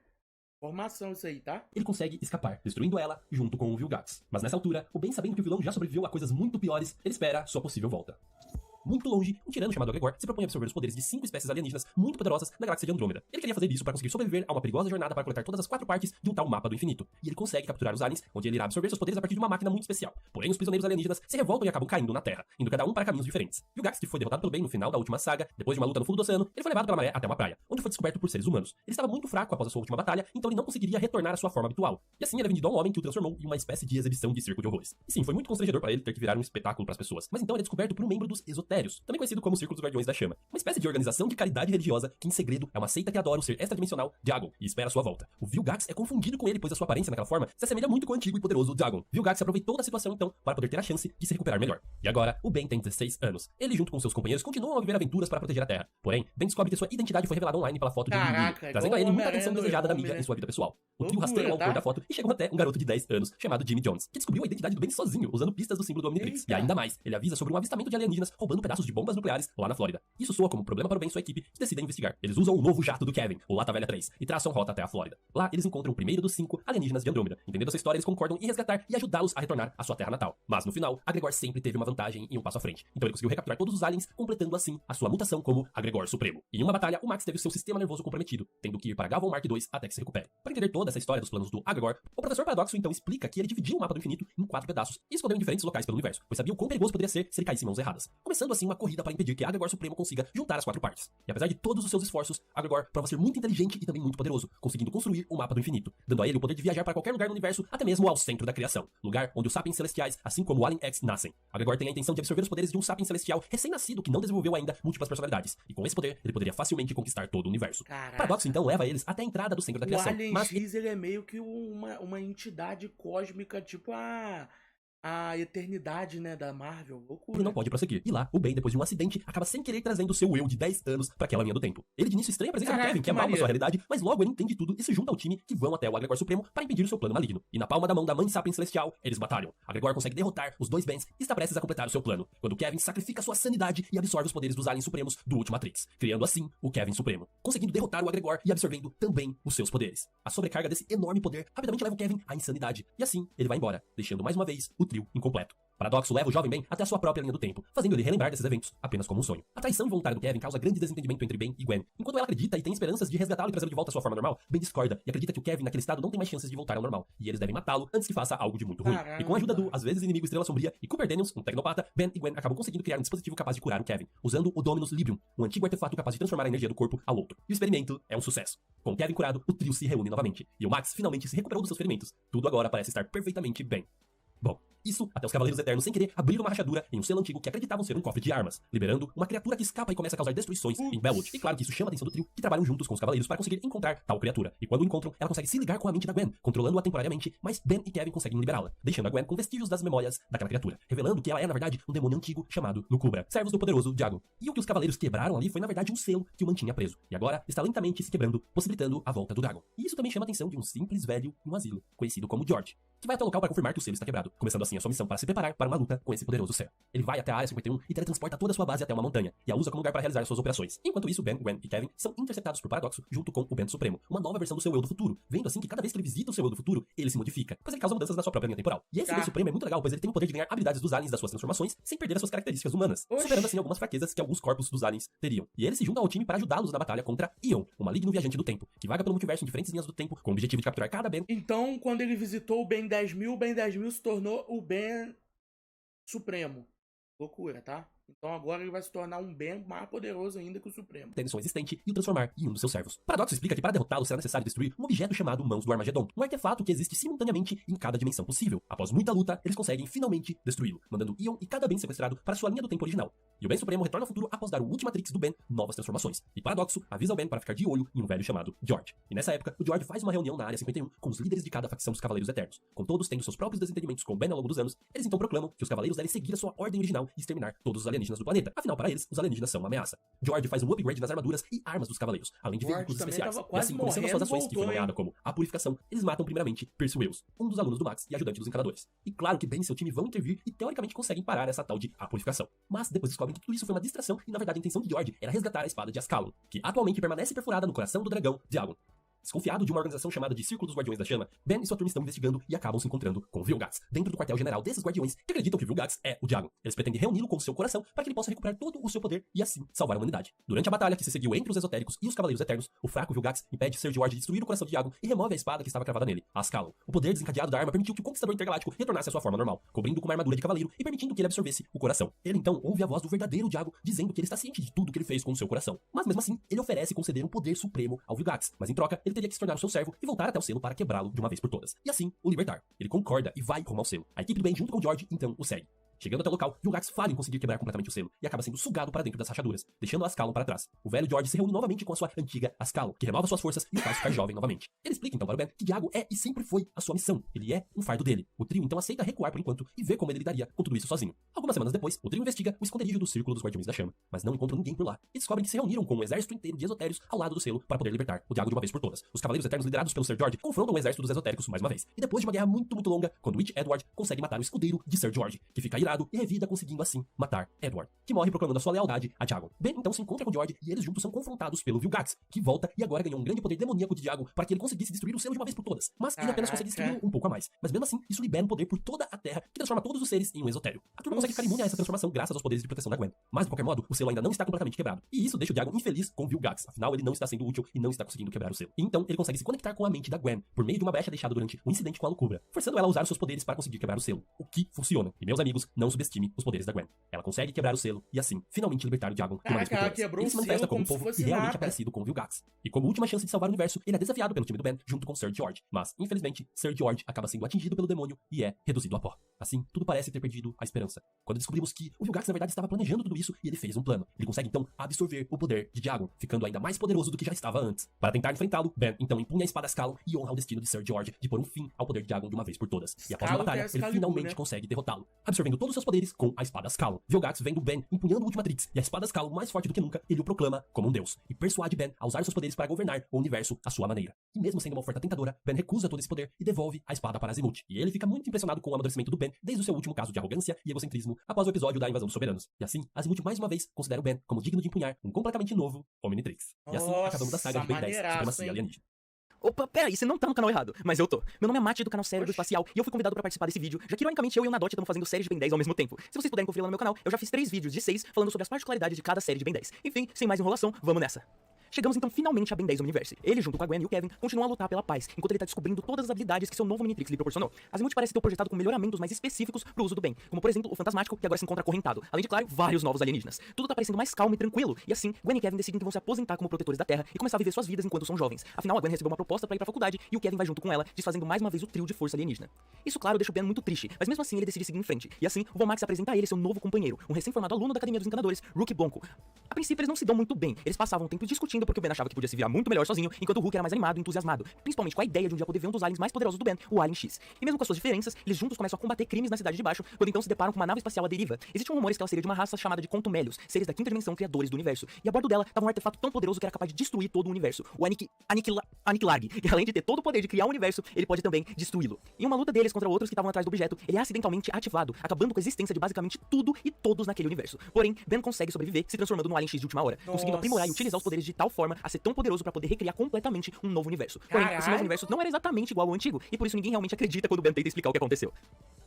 Formação isso aí, tá? Ele consegue escapar, destruindo ela junto com o Vilgax. Mas nessa altura, o Ben, sabendo que o vilão já sobreviveu a coisas muito piores, ele espera sua possível volta. Muito longe, um tirano chamado Agregor se propõe a absorver os poderes de 5 espécies alienígenas muito poderosas na galáxia de Andrômeda. Ele queria fazer isso para conseguir sobreviver a uma perigosa jornada para coletar todas as 4 partes de um tal mapa do infinito. E ele consegue capturar os aliens, onde ele irá absorver seus poderes a partir de uma máquina muito especial. Porém, os prisioneiros alienígenas se revoltam e acabam caindo na Terra, indo cada um para caminhos diferentes. Vilgax, que foi derrotado pelo Ben no final da última saga, depois de uma luta no fundo do oceano, ele foi levado pela maré até uma praia, onde foi descoberto por seres humanos. Ele estava muito fraco após a sua última batalha, então ele não conseguiria retornar à sua forma habitual. E assim ele é vendido a um homem que o transformou em uma espécie de exibição de circo de horrores. E sim, foi muito constrangedor para ele ter que virar um espetáculo para as pessoas. Mas então ele é descoberto por um membro dos Esotérios, também conhecido como Círculo dos Guardiões da Chama, uma espécie de organização de caridade religiosa que em segredo é uma seita que adora o ser extradimensional Dagon e espera sua volta. O Vilgax é confundido com ele, pois a sua aparência naquela forma se assemelha muito com o antigo e poderoso Dagon. Vilgax aproveitou da situação então para poder ter a chance de se recuperar melhor. E agora, o Ben tem 16 anos. Ele junto com seus companheiros continuam a viver aventuras para proteger a Terra. Porém, Ben descobre que sua identidade foi revelada online pela foto de um menino, trazendo a ele muita atenção desejada da mídia em sua vida pessoal. O trio rasteia o autor da foto e chegou até um garoto de 10 anos chamado Jimmy Jones, que descobriu a identidade do Ben sozinho, usando pistas do símbolo do Omnitrix. E ainda mais, ele avisa sobre um avistamento de alienígenas roubando pedaços de bombas nucleares lá na Flórida. Isso soa como problema para o Ben e sua equipe, que decidem investigar. Eles usam o novo jato do Kevin, o Lata Velha 3, e traçam rota até a Flórida. Lá, eles encontram o primeiro dos 5 alienígenas de Andrômeda. Entendendo essa história, eles concordam em resgatar e ajudá-los a retornar à sua terra natal. Mas no final, Agregor sempre teve uma vantagem e um passo à frente. Então ele conseguiu recapturar todos os aliens, completando assim a sua mutação como Agregor Supremo. E em uma batalha, o Max teve o seu sistema nervoso comprometido, tendo que ir para Gavon Mark II até que se recupere. Para entender toda essa história dos planos do Agregor, o professor Paradoxo então explica que ele dividiu o mapa do infinito em 4 pedaços e escondeu em diferentes locais pelo universo, pois sabia o quão perigoso poderia ser se ele caísse em mãos erradas. Começando assim uma corrida para impedir que Agregor Supremo consiga juntar as 4 partes. E apesar de todos os seus esforços, Agregor prova ser muito inteligente e também muito poderoso, conseguindo construir o mapa do infinito, dando a ele o poder de viajar para qualquer lugar no universo, até mesmo ao centro da criação, lugar onde os sapiens celestiais, assim como o Alien X, nascem. Agregor tem a intenção de absorver os poderes de um sapiens celestial recém-nascido que não desenvolveu ainda múltiplas personalidades, e com esse poder ele poderia facilmente conquistar todo o universo. Caraca. Paradoxo então leva eles até a entrada do centro da criação. O Alien X, ele é meio que uma entidade cósmica, tipo a eternidade, né, da Marvel. Loucura. Ele não pode prosseguir. E lá, o Ben, depois de um acidente, acaba sem querer trazendo o seu eu de 10 anos pra aquela linha do tempo. Ele de início estranha a presença do Caraca, Kevin, que que é mal na maneiro. sua realidade, mas logo ele entende tudo e se junta ao time que vão até o Agregor Supremo para impedir o seu plano maligno. E na palma da mão da Mãe Sapiens Celestial, eles batalham. Agregor consegue derrotar os dois Bens e está prestes a completar o seu plano, quando Kevin sacrifica sua sanidade e absorve os poderes dos aliens supremos do Ultimatrix, criando assim o Kevin Supremo, conseguindo derrotar o Agregor e absorvendo também os seus poderes. A sobrecarga desse enorme poder rapidamente leva o Kevin à insanidade, e assim ele vai embora, deixando mais uma vez o trio incompleto. Paradoxo leva o jovem Ben até a sua própria linha do tempo, fazendo ele relembrar desses eventos apenas como um sonho. A traição involuntária do Kevin causa grande desentendimento entre Ben e Gwen. Enquanto ela acredita e tem esperanças de resgatá-lo e trazê-lo de volta à sua forma normal, Ben discorda e acredita que o Kevin naquele estado não tem mais chances de voltar ao normal, e eles devem matá-lo antes que faça algo de muito ruim. Caramba. E com a ajuda do, às vezes, inimigo Estrela Sombria e Cooper Daniels, um tecnopata, Ben e Gwen acabam conseguindo criar um dispositivo capaz de curar o Kevin, usando o Dominus Librium, um antigo artefato capaz de transformar a energia do corpo ao outro. E o experimento é um sucesso. Com o Kevin curado, o trio se reúne novamente, e o Max finalmente se recuperou dos seus ferimentos. Tudo agora parece estar perfeitamente bem. Bom, isso até os Cavaleiros Eternos, sem querer, abriram uma rachadura em um selo antigo que acreditavam ser um cofre de armas, liberando uma criatura que escapa e começa a causar destruições em Bellwood. E claro que isso chama a atenção do trio, que trabalham juntos com os Cavaleiros para conseguir encontrar tal criatura. E quando o encontram, ela consegue se ligar com a mente da Gwen, controlando-a temporariamente, mas Ben e Kevin conseguem liberá-la, deixando a Gwen com vestígios das memórias daquela criatura, revelando que ela é, na verdade, um demônio antigo chamado Lucubra, servos do poderoso Diagon. E o que os Cavaleiros quebraram ali foi, na verdade, um selo que o mantinha preso, e agora está lentamente se quebrando, possibilitando a volta do Dagon. E isso também chama a atenção de um simples velho em um asilo, conhecido como George, que vai até o local para confirmar que o selo está quebrado, começando assim a sua missão para se preparar para uma luta com esse poderoso ser. Ele vai até a Área 51 e teletransporta toda a sua base até uma montanha, e a usa como lugar para realizar suas operações. Enquanto isso, Ben, Gwen e Kevin são interceptados por Paradoxo junto com o Ben Supremo, uma nova versão do seu eu do futuro, vendo assim que cada vez que ele visita o seu eu do futuro, ele se modifica, pois ele causa mudanças na sua própria linha temporal. E esse Ben Supremo é muito legal, pois ele tem o poder de ganhar habilidades dos aliens das suas transformações sem perder as suas características humanas, superando assim algumas fraquezas que alguns corpos dos aliens teriam. E ele se junta ao time para ajudá-los na batalha contra Ion, um maligno viajante do tempo, que vaga pelo multiverso em diferentes linhas do tempo com o objetivo de capturar cada Ben. Então, quando ele visitou o Ben 10.000 se tornou o Ben Supremo. Loucura, tá? Então agora ele vai se tornar um Ben mais poderoso ainda que o Supremo. Tensão existente e o transformar em um dos seus servos. Paradoxo explica que para derrotá-lo será necessário destruir um objeto chamado Mãos do Armagedon, um artefato que existe simultaneamente em cada dimensão possível. Após muita luta, eles conseguem finalmente destruí-lo, mandando Ion e cada Ben sequestrado para sua linha do tempo original. E o Ben Supremo retorna ao futuro após dar o Ultimatrix do Ben novas transformações. E Paradoxo avisa o Ben para ficar de olho em um velho chamado George. E nessa época, o George faz uma reunião na Área 51 com os líderes de cada facção dos Cavaleiros Eternos. Com todos tendo seus próprios desentendimentos com o Ben ao longo dos anos, eles então proclamam que os Cavaleiros devem seguir a sua ordem original e exterminar todos os alienígenas do planeta. Afinal, para eles, os alienígenas são uma ameaça. George faz um upgrade nas armaduras e armas dos Cavaleiros, além de veículos especiais. E assim, começando as suas ações, que foi nomeada como a purificação, eles matam primeiramente Percy Wills, um dos alunos do Max e ajudante dos Encanadores. E claro que Ben e seu time vão intervir e teoricamente conseguem parar essa tal de a purificação. Mas depois descobrem que tudo isso foi uma distração e na verdade a intenção de George era resgatar a espada de Ascalon, que atualmente permanece perfurada no coração do dragão Diagon. Desconfiado de uma organização chamada de Círculo dos Guardiões da Chama, Ben e sua turma estão investigando e acabam se encontrando com Vilgax, dentro do quartel-general desses guardiões que acreditam que Vilgax é o Diagon. Eles pretendem reuni-lo com seu coração para que ele possa recuperar todo o seu poder e assim salvar a humanidade. Durante a batalha que se seguiu entre os esotéricos e os Cavaleiros Eternos, o fraco Vilgax impede Ser George de destruir o coração de Diagon e remove a espada que estava cravada nele, a Ascalon. O poder desencadeado da arma permitiu que o Conquistador Intergaláctico retornasse à sua forma normal, cobrindo com uma armadura de cavaleiro e permitindo que ele absorvesse o coração. Ele então ouve a voz do verdadeiro Diagon dizendo que ele está ciente de tudo que ele fez com o seu coração. Mas mesmo assim, ele oferece conceder um poder supremo ao Vilgax, mas em troca, ele teria que se tornar o seu servo e voltar até o selo para quebrá-lo de uma vez por todas. E assim, o libertar. Ele concorda e vai rumo ao selo. A equipe do Ben junto com George, então, o segue. Chegando até o local, Vilgax falha em conseguir quebrar completamente o selo e acaba sendo sugado para dentro das rachaduras, deixando Ascalon para trás. O velho George se reúne novamente com a sua antiga Ascalon, que renova suas forças e o faz ficar jovem novamente. Ele explica então para o Ben que Diago é e sempre foi a sua missão. Ele é um fardo dele. O trio então aceita recuar por enquanto e vê como ele lidaria com tudo isso sozinho. Algumas semanas depois, o trio investiga o esconderijo do Círculo dos Guardiões da Chama, mas não encontram ninguém por lá. E descobrem que se reuniram com um exército inteiro de esotéricos ao lado do selo para poder libertar o Diago de uma vez por todas. Os Cavaleiros Eternos liderados pelo Ser George confrontam o exército dos esotéricos mais uma vez. E depois de uma guerra muito longa, quando Witch Edward consegue matar o escudeiro de Ser George, que fica irado e revida conseguindo assim matar Edward, que morre proclamando a sua lealdade a Diagon. Ben então se encontra com George e eles juntos são confrontados pelo Vilgax, que volta e agora ganhou um grande poder demoníaco de Diagon para que ele conseguisse destruir o selo de uma vez por todas. Mas ele apenas consegue destruí-lo um pouco a mais. Mas mesmo assim, isso libera um poder por toda a Terra que transforma todos os seres em um exotério. A turma consegue ficar imune a essa transformação graças aos poderes de proteção da Gwen. Mas de qualquer modo, o selo ainda não está completamente quebrado. E isso deixa o Diagon infeliz com Vilgax. Afinal, ele não está sendo útil e não está conseguindo quebrar o selo. E então, ele consegue se conectar com a mente da Gwen por meio de uma brecha deixada durante o incidente com a Lucubra, forçando ela a usar os seus poderes para conseguir quebrar o selo. O que funciona. E meus amigos, não subestime os poderes da Gwen. Ela consegue quebrar o selo e assim, finalmente libertar o Diagon de uma vez por todas. Ele se manifesta como um povo que realmente é parecido com o Vilgax. E como última chance de salvar o universo, ele é desafiado pelo time do Ben junto com Ser George. Mas, infelizmente, Ser George acaba sendo atingido pelo demônio e é reduzido a pó. Assim, tudo parece ter perdido a esperança. Quando descobrimos que o Vilgax na verdade estava planejando tudo isso e ele fez um plano. Ele consegue então absorver o poder de Diagon, ficando ainda mais poderoso do que já estava antes. Para tentar enfrentá-lo, Ben então empunha a espada Scalon e honra o destino de Ser George de pôr um fim ao poder de Diagon de uma vez por todas. E após uma batalha, ele finalmente consegue derrotá-lo, absorvendo todos os seus poderes com a espada Scalon. Vilgax vendo Ben empunhando o Ultimatrix e a espada Scalon mais forte do que nunca, ele o proclama como um deus e persuade Ben a usar seus poderes para governar o universo à sua maneira. E mesmo sendo uma oferta tentadora, Ben recusa todo esse poder e devolve a espada para Azimuth. E ele fica muito impressionado com o amadurecimento do Ben desde o seu último caso de arrogância e egocentrismo após o episódio da invasão dos soberanos. E assim, Azimuth mais uma vez considera o Ben como digno de empunhar um completamente novo Omnitrix. E assim, acabamos a saga de Ben 10, Supremacia Alienígena. Opa, peraí, você não tá no canal errado, mas eu tô. Meu nome é Mate do canal Cérebro Espacial e eu fui convidado pra participar desse vídeo, já que ironicamente eu e o Nadotti estamos fazendo série de Ben 10 ao mesmo tempo. Se vocês puderem conferir lá no meu canal, eu já fiz 3 vídeos de 6 falando sobre as particularidades de cada série de Ben 10. Enfim, sem mais enrolação, vamos nessa. Chegamos então finalmente a Ben 10 Omniverse. Ele, junto com a Gwen e o Kevin, continuam a lutar pela paz, enquanto ele tá descobrindo todas as habilidades que seu novo Omnitrix lhe proporcionou. Azimuth parece ter o projetado com melhoramentos mais específicos pro uso do Ben, como por exemplo o Fantasmático, que agora se encontra acorrentado, além de, claro, vários novos alienígenas. Tudo tá parecendo mais calmo e tranquilo, e assim, Gwen e Kevin decidem que vão se aposentar como protetores da Terra e começar a viver suas vidas enquanto são jovens. Afinal, a Gwen recebeu uma proposta pra ir pra faculdade e o Kevin vai junto com ela, desfazendo mais uma vez o trio de força alienígena. Isso, claro, deixa o Ben muito triste, mas mesmo assim ele decide seguir em frente. E assim, o Von Max apresenta a ele seu novo companheiro, um recém-formado aluno da Academia dos Encanadores, Rook Bonko. A princípio eles não se dão muito bem, eles passavam um tempo discutindo porque o Ben achava que podia se virar muito melhor sozinho, enquanto o Rook era mais animado e entusiasmado, principalmente com a ideia de um dia poder ver um dos aliens mais poderosos do Ben, o Alien X. E mesmo com as suas diferenças, eles juntos começam a combater crimes na Cidade de Baixo, quando então se deparam com uma nave espacial à deriva. Existiam rumores que ela seria de uma raça chamada de Contumelios, seres da quinta dimensão criadores do universo, e a bordo dela estava um artefato tão poderoso que era capaz de destruir todo o universo, o Aniquilarg. E além de ter todo o poder de criar um universo, ele pode também destruí-lo. Em uma luta deles contra outros que estavam atrás do objeto, ele é acidentalmente ativado, acabando com a existência de basicamente tudo e todos naquele universo. Porém, Ben consegue sobreviver, se transformando no Alien X de última hora, conseguindo aprimorar e utilizar os poderes de tal forma a ser tão poderoso para poder recriar completamente um novo universo. Porém, esse novo universo não era exatamente igual ao antigo, e por isso ninguém realmente acredita quando o Ben tenta explicar o que aconteceu.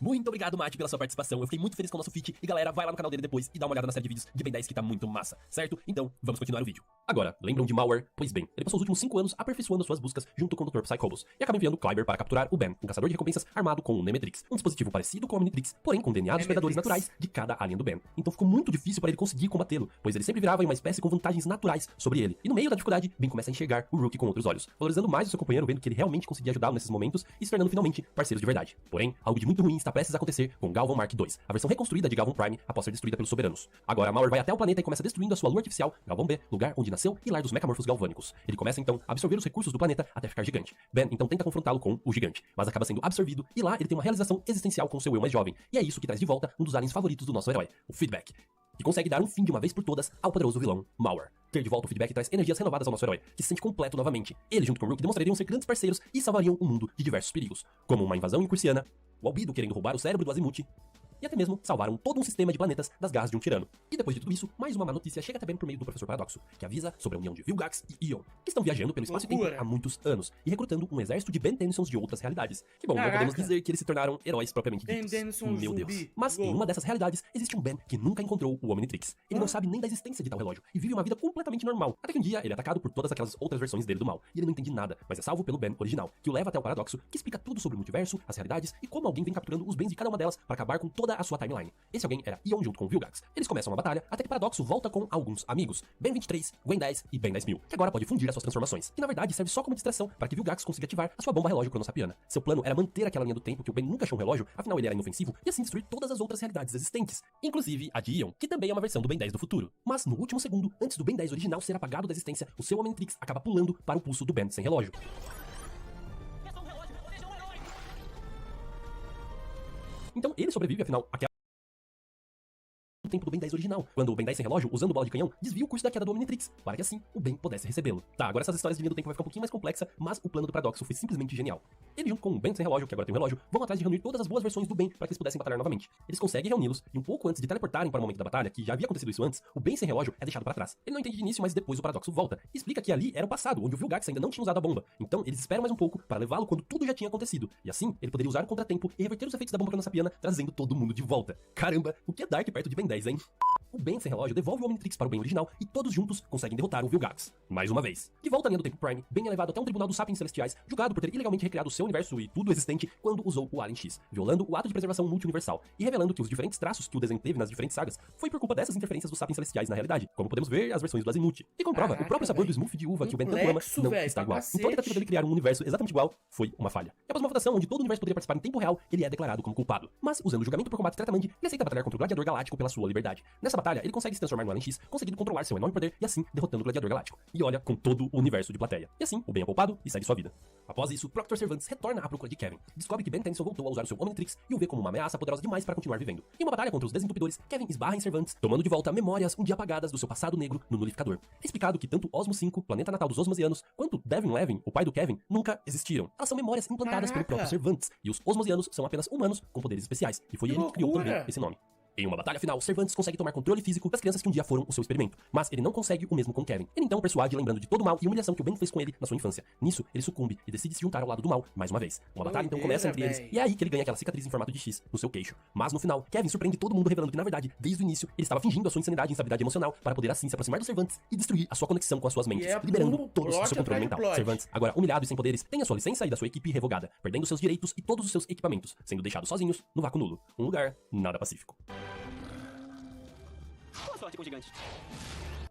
Muito obrigado, Mate, pela sua participação. Eu fiquei muito feliz com o nosso feat. E galera, vai lá no canal dele depois e dá uma olhada na série de vídeos de Ben 10 que tá muito massa, certo? Então, vamos continuar o vídeo. Agora, lembram de Mauer? Pois bem, ele passou os últimos 5 anos aperfeiçoando suas buscas junto com o Dr. Psychobos e acaba enviando Khyber para capturar o Ben, um caçador de recompensas armado com o Nemetrix, um dispositivo parecido com o Omnitrix, porém com o DNA dos predadores naturais de cada alien do Ben. Então ficou muito difícil para ele conseguir combatê-lo, pois ele sempre virava em uma espécie com vantagens naturais sobre ele. E no meio da dificuldade, Ben começa a enxergar o Rook com outros olhos, valorizando mais o seu companheiro, vendo que ele realmente conseguia ajudá-lo nesses momentos e se tornando finalmente parceiros de verdade. Porém, algo de muito ruim está prestes a acontecer com Galvan Mark II, a versão reconstruída de Galvan Prime após ser destruída pelos soberanos. Agora, Mauer vai até o planeta e começa destruindo a sua lua artificial, Galvan B, lugar onde nasceu e lar dos mecamorfos galvânicos. Ele começa então a absorver os recursos do planeta até ficar gigante. Ben então tenta confrontá-lo com o gigante, mas acaba sendo absorvido e lá ele tem uma realização existencial com seu eu mais jovem. E é isso que traz de volta um dos aliens favoritos do nosso herói, o Feedback, que consegue dar um fim de uma vez por todas ao poderoso vilão Mauer. Ter de volta o Feedback traz energias renovadas ao nosso herói, que se sente completo novamente. Ele, junto com o Rook, demonstrariam ser grandes parceiros e salvariam o mundo de diversos perigos, como uma invasão incursiana, o Albedo querendo roubar o cérebro do Azimuth, e até mesmo salvaram todo um sistema de planetas das garras de um tirano. E depois de tudo isso, mais uma má notícia chega também por meio do Professor Paradoxo, que avisa sobre a união de Vilgax e Ion, que estão viajando pelo espaço e tempo há muitos anos, e recrutando um exército de Ben Tennysons de outras realidades. Que bom, não podemos dizer que eles se tornaram heróis propriamente ditos. Meu Deus. Mas em uma dessas realidades, existe um Ben que nunca encontrou o Omnitrix. Ele não sabe nem da existência de tal relógio, e vive uma vida completamente normal. Até que um dia, ele é atacado por todas aquelas outras versões dele do mal, e ele não entende nada, mas é salvo pelo Ben original, que o leva até o Paradoxo, que explica tudo sobre o multiverso, as realidades, e como alguém vem capturando os bens de cada uma delas para acabar com toda a sua timeline. Esse alguém era Ion junto com o Vilgax. Eles começam uma batalha até que Paradoxo volta com alguns amigos, Ben 23, Gwen 10 e Ben 10.000, que agora pode fundir as suas transformações, que na verdade serve só como distração para que Vilgax consiga ativar a sua bomba relógio cronossapiana. Seu plano era manter aquela linha do tempo que o Ben nunca achou um relógio, afinal ele era inofensivo, e assim destruir todas as outras realidades existentes, inclusive a de Ion, que também é uma versão do Ben 10 do futuro. Mas no último segundo, antes do Ben 10 original ser apagado da existência, o seu Omnitrix acaba pulando para o pulso do Ben sem relógio. Então ele sobrevive, afinal, aquela o tempo do Ben 10 original, quando o Ben 10 sem relógio, usando bola de canhão, desvia o curso da queda do Omnitrix, para que assim o Ben pudesse recebê-lo. Tá, agora essas histórias de linha do tempo vai ficar um pouquinho mais complexa, mas o plano do Paradoxo foi simplesmente genial. Ele junto com o Ben sem relógio, que agora tem um relógio, vão atrás de reunir todas as boas versões do Ben para que eles pudessem batalhar novamente. Eles conseguem reuni-los, e um pouco antes de teleportarem para o momento da batalha, que já havia acontecido isso antes, o Ben sem relógio é deixado para trás. Ele não entende de início, mas depois o Paradoxo volta, e explica que ali era o passado, onde o Vilgax ainda não tinha usado a bomba. Então eles esperam mais um pouco para levá-lo quando tudo já tinha acontecido, e assim ele poderia usar o contratempo e reverter os efeitos da bomba cronossapiana, trazendo todo mundo de volta. Caramba, o que é Dark perto de Ben 10? 10, hein? O Ben sem relógio devolve o Omnitrix para o Ben original e todos juntos conseguem derrotar o Vilgax. Mais uma vez. De volta à linha do tempo Prime, Ben é levado até um tribunal dos Sapiens Celestiais, julgado por ter ilegalmente recriado o seu universo e tudo existente quando usou o Alien X, violando o ato de preservação multiuniversal e revelando que os diferentes traços que o desenho teve nas diferentes sagas foi por culpa dessas interferências dos Sapiens Celestiais na realidade, como podemos ver as versões do Azimuth. E como prova, o próprio sabor do smoothie de uva que o Ben tanto ama não está igual. Então a tentativa dele criar um universo exatamente igual foi uma falha. E após uma votação onde todo o universo poderia participar em tempo real, ele é declarado como culpado. Mas, usando o julgamento por combate Tratamind, ele aceita batalhar contra o Gladiador Galáctico pela sua liberdade. Nessa batalha, ele consegue se transformar no Alien X, conseguindo controlar seu enorme poder e assim derrotando o Gladiador Galáctico. E olha, com todo o universo de plateia. E assim, o Ben é poupado e segue sua vida. Após isso, Proctor Cervantes retorna à procura de Kevin. Descobre que Ben Tennyson voltou a usar o seu Omnitrix e o vê como uma ameaça poderosa demais para continuar vivendo. Em uma batalha contra os Desentupidores, Kevin esbarra em Cervantes, tomando de volta memórias um dia apagadas do seu passado negro no Nulificador. É explicado que tanto Osmo 5, planeta natal dos Osmosianos, quanto Devin Levin, o pai do Kevin, nunca existiram. Elas são memórias implantadas pelo próprio Cervantes, e os Osmosianos são apenas humanos com poderes especiais, e foi ele que criou também esse nome. Em uma batalha final, Cervantes consegue tomar controle físico das crianças que um dia foram o seu experimento, mas ele não consegue o mesmo com Kevin. Ele então persuade lembrando de todo o mal e humilhação que o Ben fez com ele na sua infância. Nisso, ele sucumbe e decide se juntar ao lado do mal mais uma vez. Uma batalha então começa entre eles, e é aí que ele ganha aquela cicatriz em formato de X no seu queixo. Mas no final, Kevin surpreende todo mundo revelando que na verdade, desde o início, ele estava fingindo a sua insanidade e instabilidade emocional para poder assim se aproximar dos Cervantes e destruir a sua conexão com as suas mentes, liberando todos o seu controle mental. Cervantes, agora humilhado e sem poderes, tem a sua licença e da sua equipe revogada, perdendo seus direitos e todos os seus equipamentos, sendo deixados sozinhos no vácuo nulo. Um lugar nada pacífico. Boa sorte com o gigante.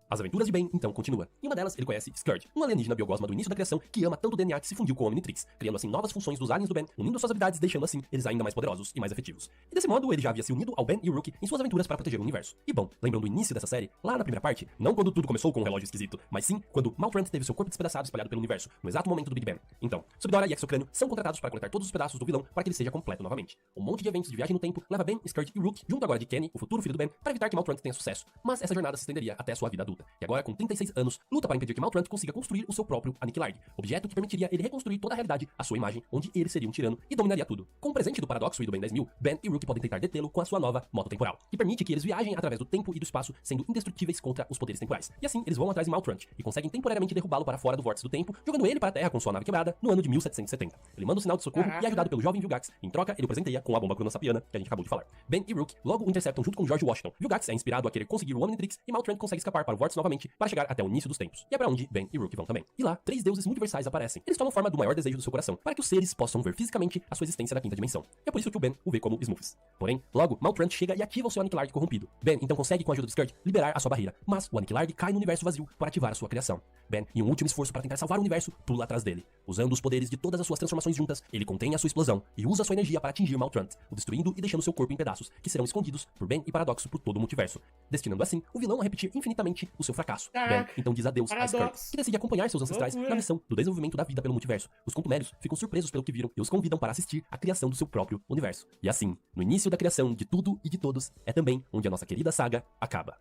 As aventuras de Ben, então, continua. Em uma delas, ele conhece Scourge, um alienígena biogosma do início da criação que ama tanto o DNA que se fundiu com o Omnitrix, criando assim novas funções dos aliens do Ben, unindo suas habilidades, deixando assim eles ainda mais poderosos e mais efetivos. E desse modo, ele já havia se unido ao Ben e o Rookie em suas aventuras para proteger o universo. E bom, lembrando o início dessa série, lá na primeira parte, não quando tudo começou com um relógio esquisito, mas sim quando Maltrant teve seu corpo despedaçado espalhado pelo universo, no exato momento do Big Bang. Então, Subdora e Exocrânio são contratados para coletar todos os pedaços do vilão para que ele seja completo novamente. Um monte de eventos de viagem no tempo leva Ben, Scourge e Rookie, junto agora de Kenny, o futuro filho do Ben, para evitar que Maltrant tenha sucesso. Mas essa jornada se estenderia até a sua vida adulta. E agora, com 36 anos, luta para impedir que Maltrant consiga construir o seu próprio Aniquilarg, objeto que permitiria ele reconstruir toda a realidade à sua imagem, onde ele seria um tirano e dominaria tudo. Com o presente do Paradoxo e do Ben 10.000, Ben e Rookie podem tentar detê-lo com a sua nova moto temporal, que permite que eles viajem através do tempo e do espaço, sendo indestrutíveis contra os poderes temporais. E assim, eles vão atrás de Maltrant e conseguem temporariamente derrubá-lo para fora do vórtice do tempo, jogando ele para a Terra com sua nave quebrada no ano de 1770. Ele manda um sinal de socorro e é ajudado pelo jovem Vilgax. Em troca, ele o presenteia com a bomba cronossapiana que a gente acabou de falar. Ben e Rookie logo o interceptam junto com George Washington. Vilgax é inspirado a querer conseguir o Omnitrix e Maltrant consegue escapar para o vórtice novamente para chegar até o início dos tempos. E é para onde Ben e Rookie vão também. E lá, 3 deuses multiversais aparecem. Eles tomam forma do maior desejo do seu coração, para que os seres possam ver fisicamente a sua existência na quinta dimensão. E é por isso que o Ben o vê como Smooths. Porém, logo, Maltrant chega e ativa o seu Aniquilarg corrompido. Ben então consegue, com a ajuda de Scourge, liberar a sua barreira, mas o Aniquilarg cai no universo vazio para ativar a sua criação. Ben, em um último esforço para tentar salvar o universo, pula atrás dele. Usando os poderes de todas as suas transformações juntas, ele contém a sua explosão e usa a sua energia para atingir Maltrant, o destruindo e deixando seu corpo em pedaços, que serão escondidos por Ben e Paradoxo por todo o multiverso, destinando assim o vilão a repetir infinitamente o seu fracasso. Ben então diz adeus a Scourge, que decide acompanhar seus ancestrais na missão do desenvolvimento da vida pelo multiverso. Os contumérios ficam surpresos pelo que viram e os convidam para assistir à criação do seu próprio universo. E assim, no início da criação de tudo e de todos, é também onde a nossa querida saga acaba.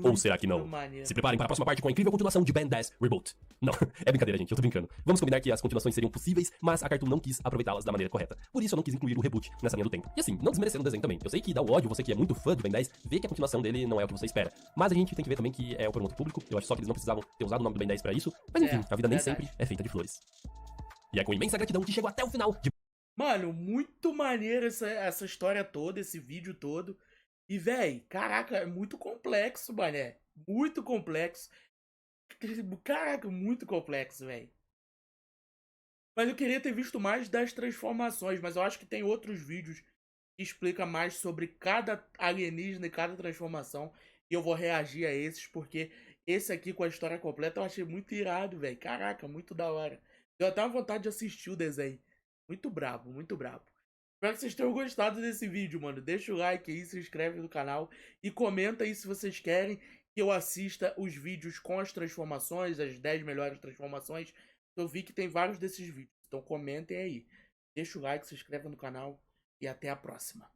Ou será que não? Se preparem para a próxima parte com a incrível continuação de Ben 10 Reboot. Não, é brincadeira, gente, eu tô brincando. Vamos combinar que as continuações seriam possíveis, mas a Cartoon não quis aproveitá-las da maneira correta. Por isso eu não quis incluir o reboot nessa linha do tempo. E assim, não desmerecendo o desenho também. Eu sei que dá o ódio, você que é muito fã do Ben 10, vê que a continuação dele não é o que você espera. Mas a gente tem que ver também que é por um outro público. Eu acho só que eles não precisavam ter usado o nome do Ben 10 pra isso. Mas enfim, a vida nem sempre é feita de flores. E é com imensa gratidão que chegou até o final de... Mano, muito maneiro essa história toda, esse vídeo todo. E, véi, caraca, é muito complexo, mané. Muito complexo. Caraca, muito complexo, véi. Mas eu queria ter visto mais das transformações, mas eu acho que tem outros vídeos que explicam mais sobre cada alienígena e cada transformação. E eu vou reagir a esses, porque esse aqui com a história completa eu achei muito irado, velho. Caraca, muito da hora. Deu até uma vontade de assistir o desenho. Muito brabo, muito brabo. Espero que vocês tenham gostado desse vídeo, mano. Deixa o like aí, se inscreve no canal e comenta aí se vocês querem que eu assista os vídeos com as transformações, as 10 melhores transformações. Eu vi que tem vários desses vídeos, então comentem aí. Deixa o like, se inscreve no canal e até a próxima.